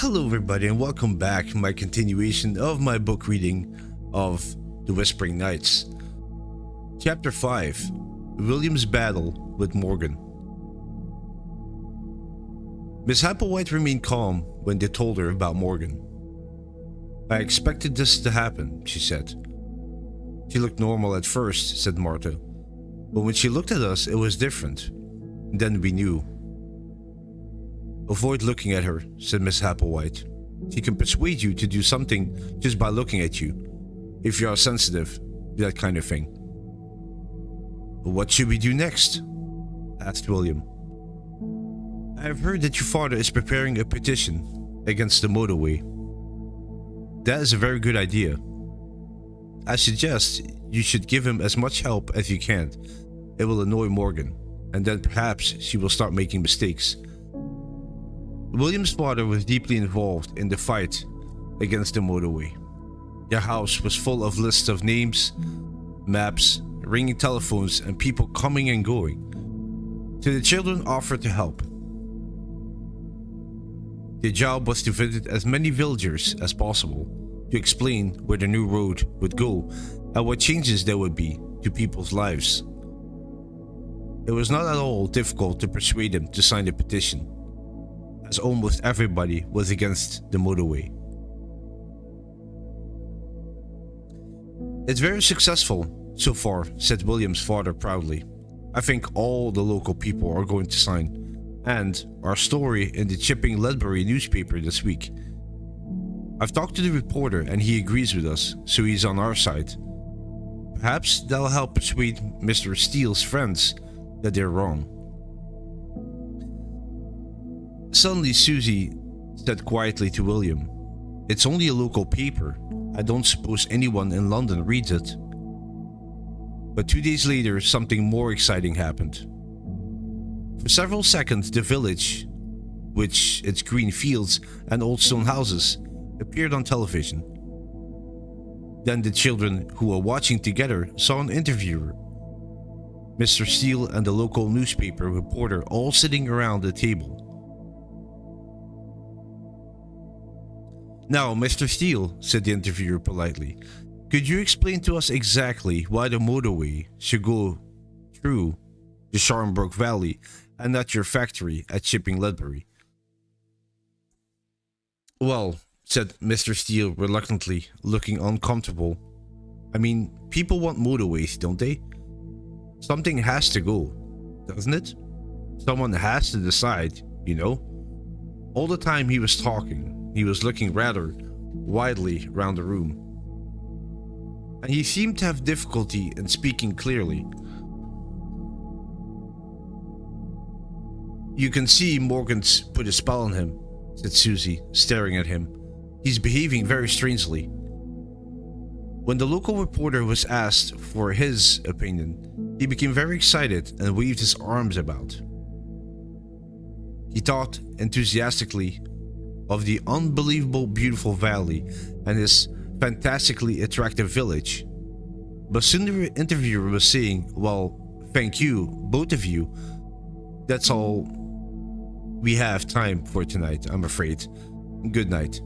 Hello everybody and welcome back to my continuation of my book reading of The Whispering Nights. Chapter 5, William's Battle with Morgan. Miss Applewhite remained calm when they told her about Morgan. "I expected this to happen," she said. "She looked normal at first," said Martha. "But when she looked at us, it was different. And then we knew." "Avoid looking at her," said Miss Applewhite. "She can persuade you to do something just by looking at you, if you are sensitive to that kind of thing." "What should we do next?" asked William. "I have heard that your father is preparing a petition against the motorway." "That is a very good idea. I suggest you should give him as much help as you can. It will annoy Morgan, and then perhaps she will start making mistakes." William's father was deeply involved in the fight against the motorway. Their house was full of lists of names, maps, ringing telephones, and people coming and going. So the children offered to help. Their job was to visit as many villagers as possible to explain where the new road would go and what changes there would be to people's lives. It was not at all difficult to persuade them to sign the petition, as almost everybody was against the motorway. "It's very successful so far," said William's father proudly. "I think all the local people are going to sign, and our story in the Chipping Ledbury newspaper this week. I've talked to the reporter and he agrees with us, so he's on our side. Perhaps that'll help persuade Mr. Steele's friends that they're wrong." Suddenly Susie said quietly to William, "It's only a local paper. I don't suppose anyone in London reads it." But 2 days later, something more exciting happened. For several seconds, the village, with its green fields and old stone houses, appeared on television. Then the children who were watching together saw an interviewer, Mr. Steele and the local newspaper reporter, all sitting around the table. "Now, Mr. Steele," said the interviewer politely, "could you explain to us exactly why the motorway should go through the Sharnbrook Valley and not your factory at Chipping Ledbury?" "Well," said Mr. Steele reluctantly, looking uncomfortable, "I mean, people want motorways, don't they? Something has to go, doesn't it? Someone has to decide, you know." All the time he was talking, he was looking rather widely round the room, and he seemed to have difficulty in speaking clearly. "You can see Morgan's put a spell on him," said Susie, staring at him. "He's behaving very strangely." When the local reporter was asked for his opinion, he became very excited and waved his arms about. He talked enthusiastically of the unbelievable beautiful valley and his fantastically attractive village. But soon the interviewer was saying, "Well, thank you, both of you. That's all we have time for tonight, I'm afraid. Good night."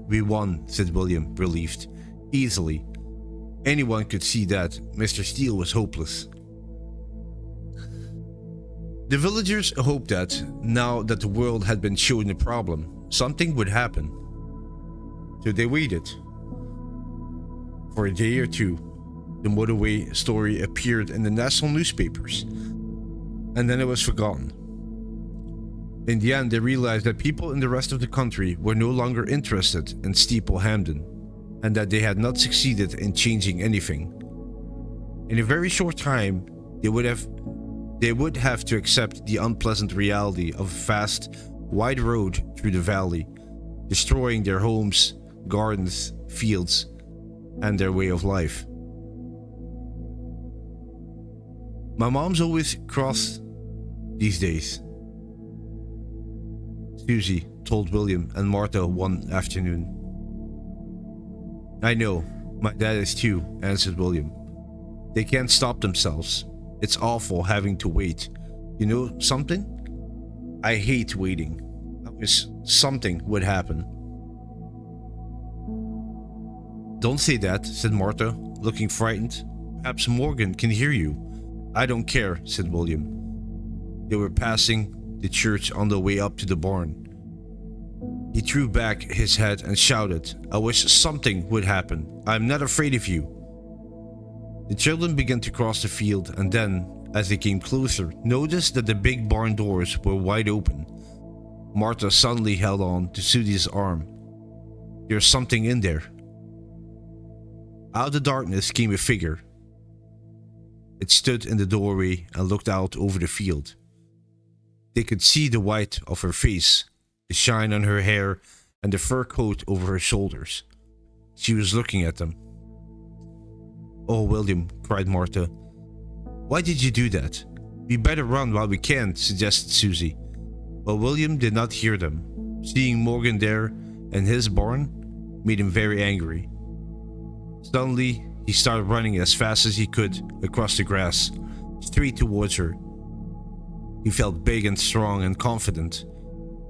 "We won," said William, relieved. "Easily. Anyone could see that Mr. Steele was hopeless." The villagers hoped that, now that the world had been shown the problem, something would happen. So they waited. For a day or two, the motorway story appeared in the national newspapers, and then it was forgotten. In the end, they realized that people in the rest of the country were no longer interested in Steeple Hampden, and that they had not succeeded in changing anything. In a very short time, they would have to accept the unpleasant reality of a vast, wide road through the valley, destroying their homes, gardens, fields, and their way of life. "My mom's always cross these days," Susie told William and Martha one afternoon. "I know, my dad is too," answered William. "They can't stop themselves. It's awful having to wait. You know something? I hate waiting. I wish something would happen. Don't say that, said Martha, looking frightened. Perhaps Morgan can hear you. I don't care, said William. They were passing the church on the way up to the barn. He threw back his head and shouted, I wish something would happen. I'm not afraid of you. The children began to cross the field and then, as they came closer, noticed that the big barn doors were wide open. Martha suddenly held on to Susie's arm. There's something in there. Out of the darkness came a figure. It stood in the doorway and looked out over the field. They could see the white of her face, the shine on her hair, and the fur coat over her shoulders. She was looking at them. Oh, William, cried Martha. Why did you do that? We better run while we can, suggested Susie. But William did not hear them. Seeing Morgan there in his barn made him very angry. Suddenly, he started running as fast as he could across the grass, straight towards her. He felt big and strong and confident.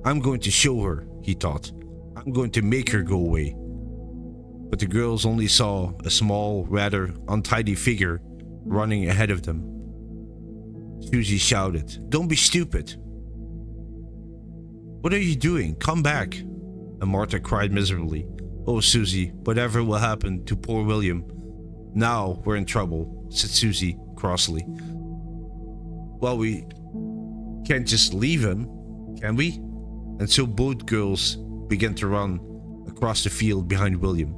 I'm going to show her, he thought. I'm going to make her go away. But the girls only saw a small, rather untidy figure running ahead of them. Susie shouted, Don't be stupid. What are you doing? Come back. And Martha cried miserably. Oh, Susie, whatever will happen to poor William. Now we're in trouble, said Susie crossly. Well, we can't just leave him, can we? And so both girls began to run across the field behind William.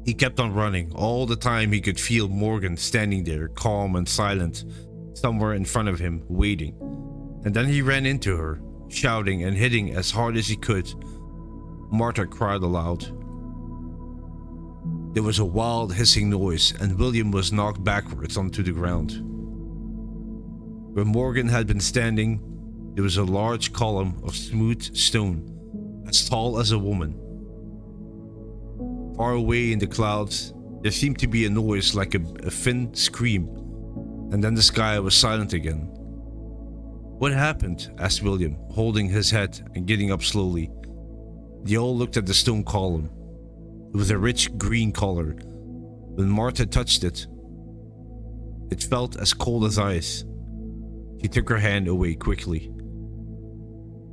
He kept on running. All the time he could feel Morgan standing there, calm and silent, somewhere in front of him, waiting. And then he ran into her, shouting and hitting as hard as he could. Martha cried aloud. There was a wild hissing noise, and William was knocked backwards onto the ground. Where Morgan had been standing, there was a large column of smooth stone, as tall as a woman. Far away in the clouds, there seemed to be a noise like a thin scream, and then the sky was silent again. What happened? Asked William, holding his head and getting up slowly. They all looked at the stone column. It was a rich green color. When Martha touched it, it felt as cold as ice. She took her hand away quickly.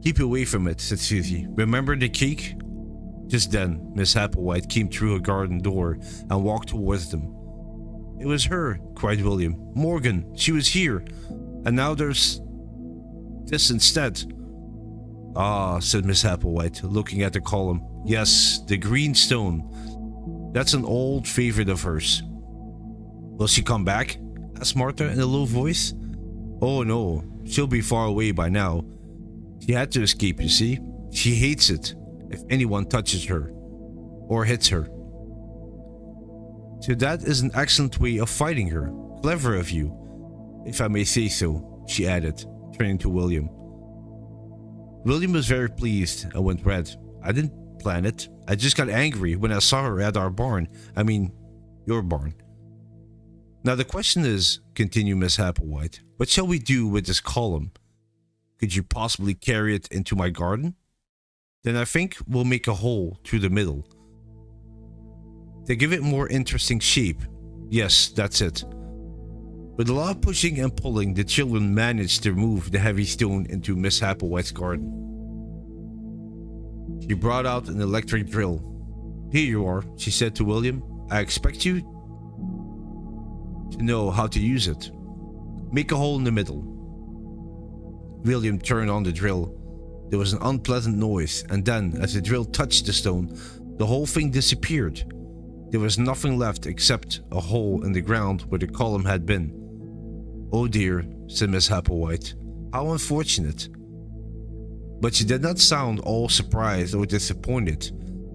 Keep away from it, said Susie. Remember the cake? Just then, Miss Applewhite came through a garden door and walked towards them. It was her, cried William. Morgan, she was here. And now there's this instead. Ah, said Miss Applewhite, looking at the column. Yes, the green stone. That's an old favorite of hers. Will she come back? Asked Martha in a low voice. Oh no, she'll be far away by now. She had to escape, you see. She hates it if anyone touches her or hits her. So that is an excellent way of fighting her. Clever of you, if I may say so, she added, turning to William. William was very pleased and went red. I didn't plan it. I just got angry when I saw her at our barn. I mean, your barn. Now the question is, continued Miss Applewhite, what shall we do with this column? Could you possibly carry it into my garden? Then I think we'll make a hole through the middle. To give it more interesting shape. Yes, that's it. With a lot of pushing and pulling, the children managed to remove the heavy stone into Miss Applewhite's garden. She brought out an electric drill. Here you are, she said to William. I expect you to know how to use it. Make a hole in the middle. William turned on the drill. There was an unpleasant noise, and then, as the drill touched the stone, the whole thing disappeared. There was nothing left except a hole in the ground where the column had been. Oh dear, said Miss Applewhite. How unfortunate. But she did not sound all surprised or disappointed.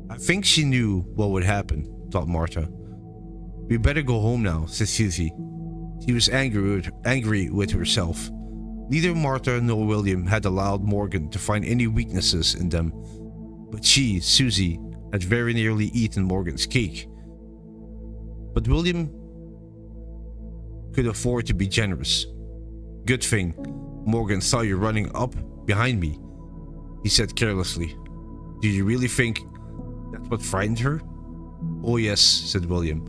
I think she knew what would happen, thought Martha. We better go home now, said Susie. She was angry with herself. Neither Martha nor William had allowed Morgan to find any weaknesses in them, but she, Susie, had very nearly eaten Morgan's cake. But William could afford to be generous. Good thing Morgan saw you running up behind me. he said carelessly. Do you really think that's what frightened her? Oh yes, said William.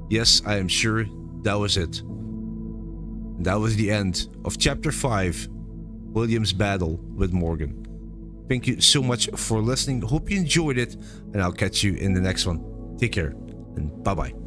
Yes, I am sure that was it. And that was the end of chapter 5, William's battle with Morgan. Thank you so much for listening. Hope you enjoyed it, and I'll catch you in the next one. Take care, and bye-bye.